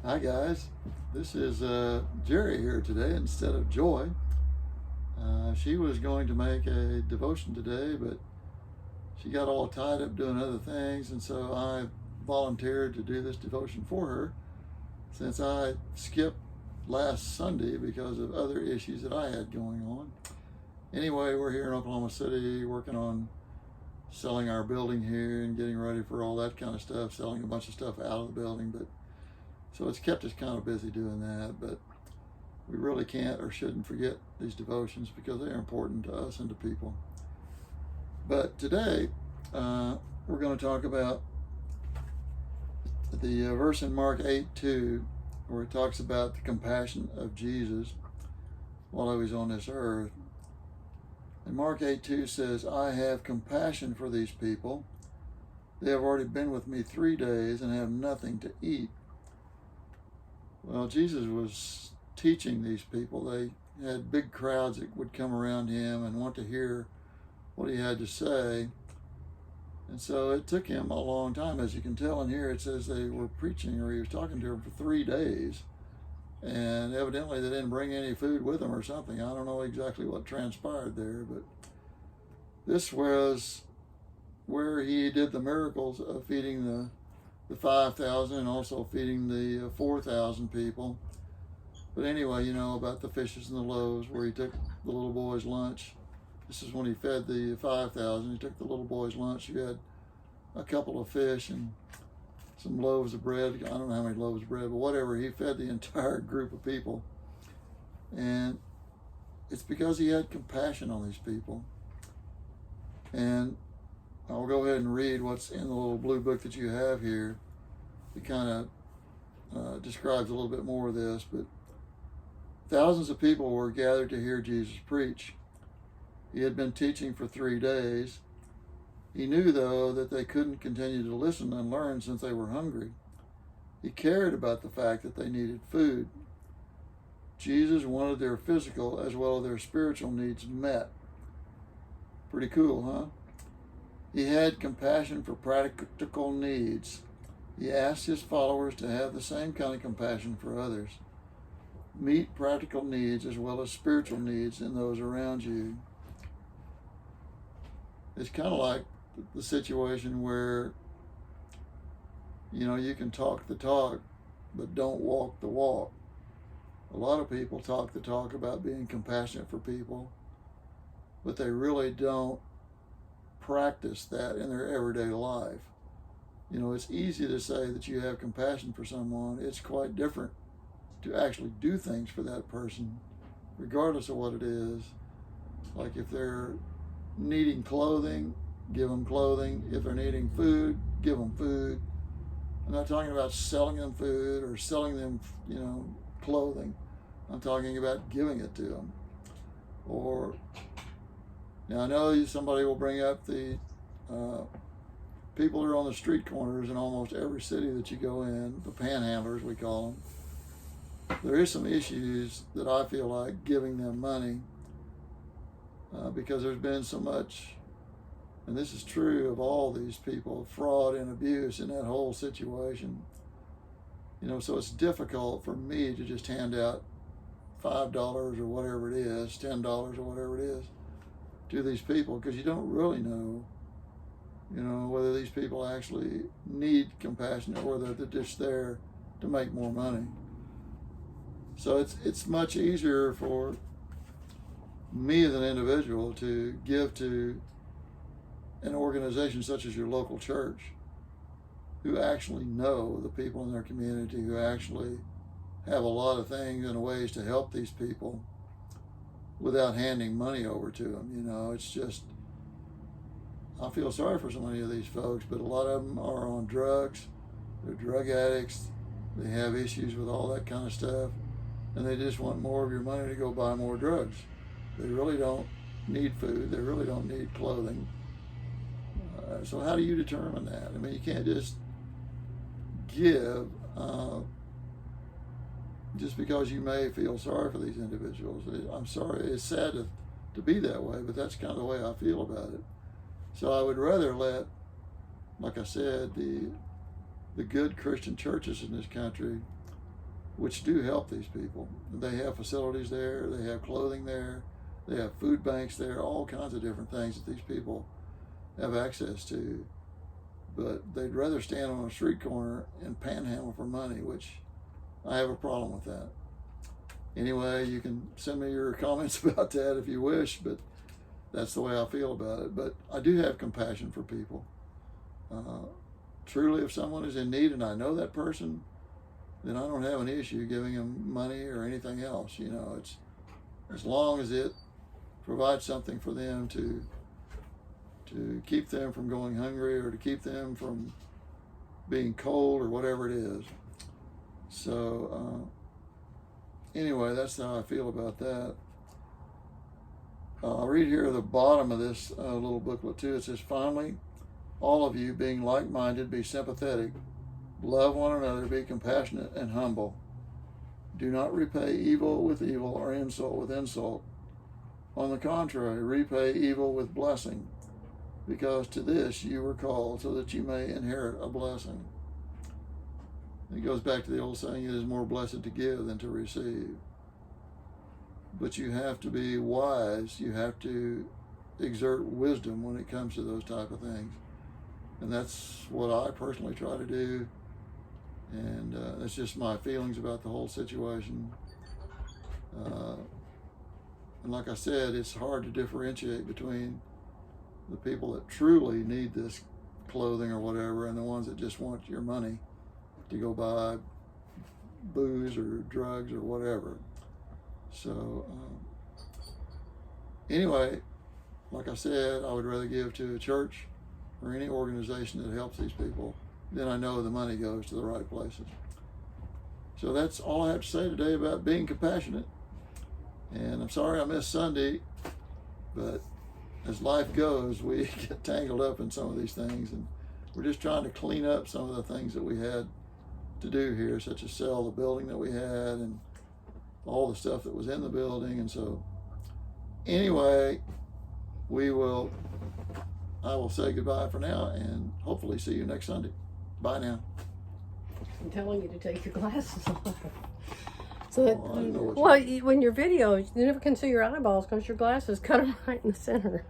Hi guys, this is Jerry here today instead of Joy. She was going to make a devotion today, but she got all tied up doing other things, and so I volunteered to do this devotion for her since I skipped last Sunday because of other issues that I had going on. Anyway, we're here in Oklahoma City working on selling our building here and getting ready for all that kind of stuff, selling a bunch of stuff out of the building, but so it's kept us kind of busy doing that, but we really can't or shouldn't forget these devotions because they're important to us and to people. But today, we're going to talk about the verse in Mark 8:2, where it talks about the compassion of Jesus while he was on this earth. And Mark 8:2 says, "I have compassion for these people. They have already been with me 3 days and have nothing to eat." Well, Jesus was teaching these people. They had big crowds that would come around him and want to hear what he had to say. And so it took him a long time. As you can tell in here, it says they were preaching, or he was talking to them for 3 days. And evidently they didn't bring any food with them or something. I don't know exactly what transpired there, but this was where he did the miracles of feeding the 5,000 and also feeding the 4,000 people. But anyway, you know about the fishes and the loaves, where he took the little boy's lunch. This is when he fed the 5,000. He took the little boy's lunch. He had a couple of fish and some loaves of bread. I don't know how many loaves of bread, but whatever. He fed the entire group of people. And it's because he had compassion on these people. And I'll go ahead and read what's in the little blue book that you have here. It kind of describes a little bit more of this, but thousands of people were gathered to hear Jesus preach. He had been teaching for 3 days. He knew, though, that they couldn't continue to listen and learn since they were hungry. He cared about the fact that they needed food. Jesus wanted their physical as well as their spiritual needs met. Pretty cool, huh? He had compassion for practical needs. He asked his followers to have the same kind of compassion for others. Meet practical needs as well as spiritual needs in those around you. It's kind of like the situation where, you can talk the talk, but don't walk the walk. A lot of people talk the talk about being compassionate for people, but they really don't practice that in their everyday life. It's easy to say that you have compassion for someone. It's quite different to actually do things for that person, regardless of what it is. Like if they're needing clothing, give them clothing. If they're needing food, give them food. I'm not talking about selling them food or selling them, clothing. I'm talking about giving it to them. Or, now I know somebody will bring up the people who are on the street corners in almost every city that you go in, the panhandlers we call them. There is some issues that I feel like giving them money because there's been so much, and this is true of all these people, fraud and abuse in that whole situation. So it's difficult for me to just hand out $5 or whatever it is, $10 or whatever it is to these people, because you don't really know, whether these people actually need compassion or whether they're just there to make more money. So it's much easier for me as an individual to give to an organization such as your local church, who actually know the people in their community, who actually have a lot of things and ways to help these people without handing money over to them. It's just, I feel sorry for so many of these folks, but a lot of them are on drugs. They're drug addicts. They have issues with all that kind of stuff, and they just want more of your money to go buy more drugs. They really don't need food. They really don't need clothing. So how do you determine that? You can't just give just because you may feel sorry for these individuals. I'm sorry. It's sad to be that way, but that's kind of the way I feel about it. So I would rather let, like I said, the good Christian churches in this country which do help these people. They have facilities there, they have clothing there, they have food banks there, all kinds of different things that these people have access to. But they'd rather stand on a street corner and panhandle for money, which I have a problem with that. Anyway, you can send me your comments about that if you wish, but that's the way I feel about it. But I do have compassion for people. Truly, if someone is in need and I know that person, then I don't have an issue giving them money or anything else. You know, it's as long as it provides something for them to keep them from going hungry or to keep them from being cold or whatever it is. So anyway, that's how I feel about that. I'll read here at the bottom of this little booklet too. It says, finally, all of you, being like-minded, be sympathetic, love one another, be compassionate and humble. Do not repay evil with evil or insult with insult. On the contrary, repay evil with blessing, because to this you were called, so that you may inherit a blessing. It goes back to the old saying, it is more blessed to give than to receive. But you have to be wise. You have to exert wisdom when it comes to those type of things. And that's what I personally try to do. And that's just my feelings about the whole situation. And like I said, it's hard to differentiate between the people that truly need this clothing or whatever and the ones that just want your money to go buy booze or drugs or whatever. So anyway, like I said, I would rather give to a church or any organization that helps these people, then I know the money goes to the right places. So that's all I have to say today about being compassionate. And I'm sorry I missed Sunday, but as life goes, we get tangled up in some of these things, and we're just trying to clean up some of the things that we had to do here, such as sell the building that we had and all the stuff that was in the building. And so anyway, I will say goodbye for now and hopefully see you next Sunday. Bye now. I'm telling you to take your glasses off. So that, I know what well, when your videos, you never can see your eyeballs because your glasses cut them right in the center.